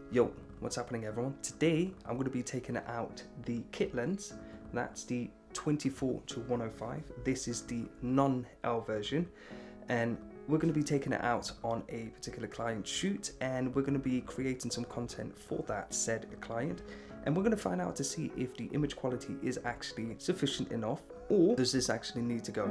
Yo, what's happening everyone? Today I'm going to be taking out the kit lens. That's the 24-105. This is the non-L version, and we're going to be taking it out on a particular client shoot, and we're going to be creating some content for that said client, and we're going to find out to see if the image quality is actually sufficient enough, or does this actually need to go.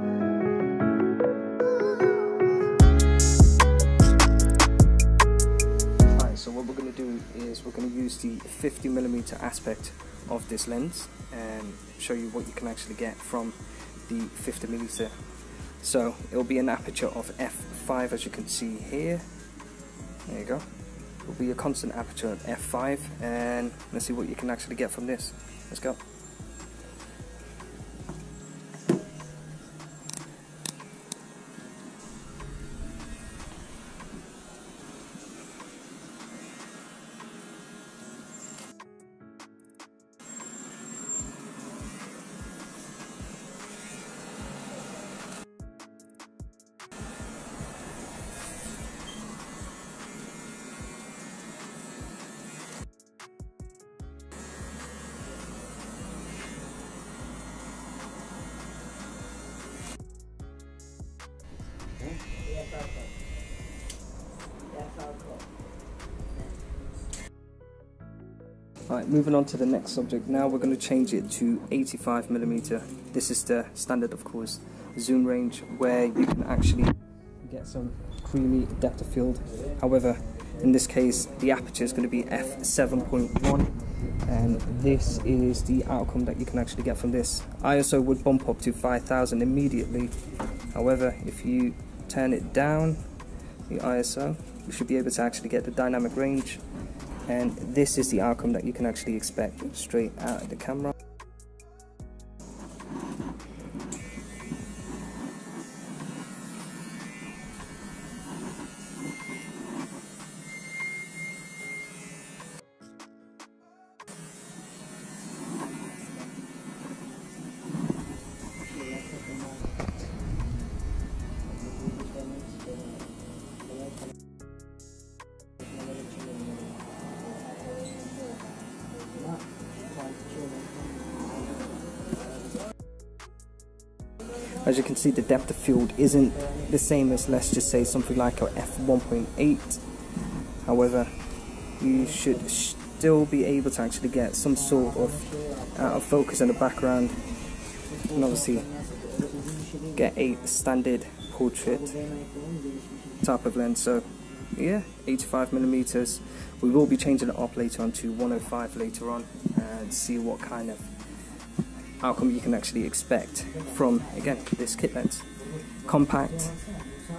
So what we're going to do is we're going to use the 50mm aspect of this lens and show you what you can actually get from the 50mm. So it'll be an aperture of f5, as you can see here. There you go. It'll be a constant aperture of f5, and let's see what you can actually get from this. Let's go. Alright, moving on to the next subject. Now we're going to change it to 85mm. This is the standard, of course, zoom range where you can actually get some creamy depth of field. However, in this case, the aperture is going to be F7.1, and this is the outcome that you can actually get from this. ISO would bump up to 5000 immediately. However, if you turn it down, the ISO, you should be able to actually get the dynamic range. And this is the outcome that you can actually expect straight out of the camera. As you can see, the depth of field isn't the same as, let's just say, something like a f1.8. However, you should still be able to actually get some sort of out of focus in the background, and obviously get a standard portrait type of lens. So yeah, 85mm. We will be changing it up later on to 105 later on, and see what kind of outcome you can actually expect from, again, this kit lens. Compact,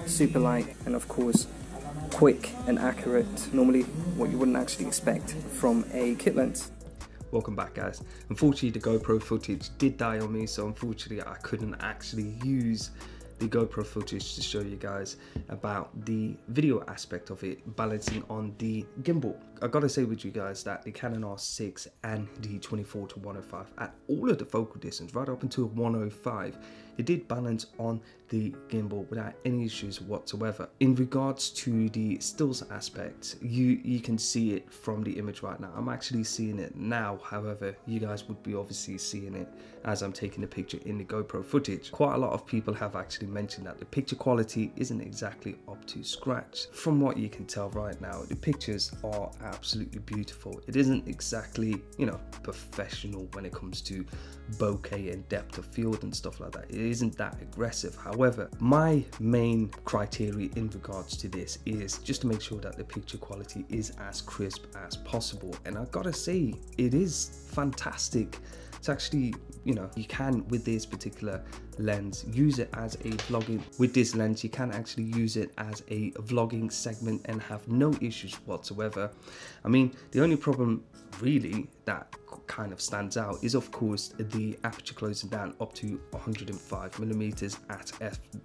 super light, and of course quick and accurate, normally what you wouldn't actually expect from a kit lens. Welcome back, guys. Unfortunately, the GoPro footage did die on me, so unfortunately I couldn't actually use the GoPro footage to show you guys about the video aspect of it, balancing on the gimbal. I gotta say with you guys that the Canon R6 and the 24-105 at all of the focal distance, right up until 105, it did balance on the gimbal without any issues whatsoever. In regards to the stills aspect, you can see it from the image right now. I'm actually seeing it now. However, you guys would be obviously seeing it as I'm taking the picture in the GoPro footage. Quite a lot of people have actually mentioned that the picture quality isn't exactly up to scratch. From what you can tell right now, the pictures are absolutely beautiful. It isn't exactly, you know, professional when it comes to bokeh and depth of field and stuff like that. It isn't that aggressive. However, my main criteria in regards to this is just to make sure that the picture quality is as crisp as possible, and I gotta say, it is fantastic. It's actually, you know, you can, with this particular lens, use it as a vlogging. With this lens, you can actually use it as a vlogging segment and have no issues whatsoever. I mean, the only problem really that kind of stands out is, of course, the aperture closing down up to 105mm at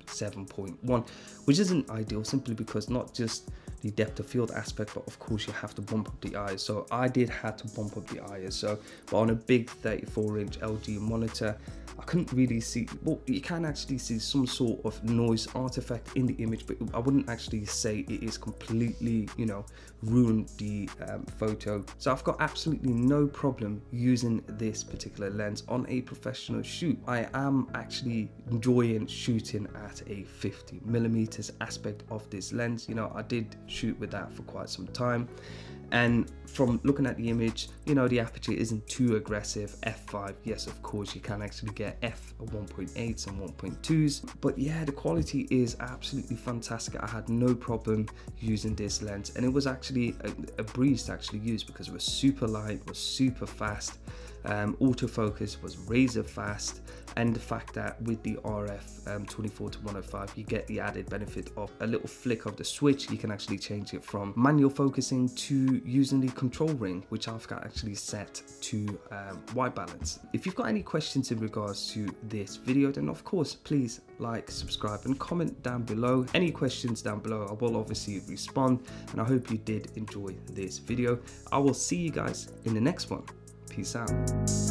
f7.1, which isn't ideal, simply because not just the depth of field aspect, but of course you have to bump up the ISO. So I did have to bump up the ISO, but on a big 34-inch LG monitor, I couldn't really see, well, you can actually see some sort of noise artifact in the image, but I wouldn't actually say it is completely, you know, ruined the photo. So I've got absolutely no problem using this particular lens on a professional shoot. I am actually enjoying shooting at a 50mm aspect of this lens. You know, I did shoot with that for quite some time, and from looking at the image, you know, the aperture isn't too aggressive. F5, yes, of course, you can actually get f1.8s and 1.2s, but yeah, the quality is absolutely fantastic. I had no problem using this lens, and it was actually a breeze to actually use because it was super light, was super fast. Autofocus was razor fast, and the fact that with the RF 24 to 105 you get the added benefit of a little flick of the switch. You can actually change it from manual focusing to using the control ring, which I've got actually set to white balance. If you've got any questions in regards to this video, then of course please like, subscribe and comment down below. Any questions down below, I will obviously respond, and I hope you did enjoy this video. I will see you guys in the next one. Peace out.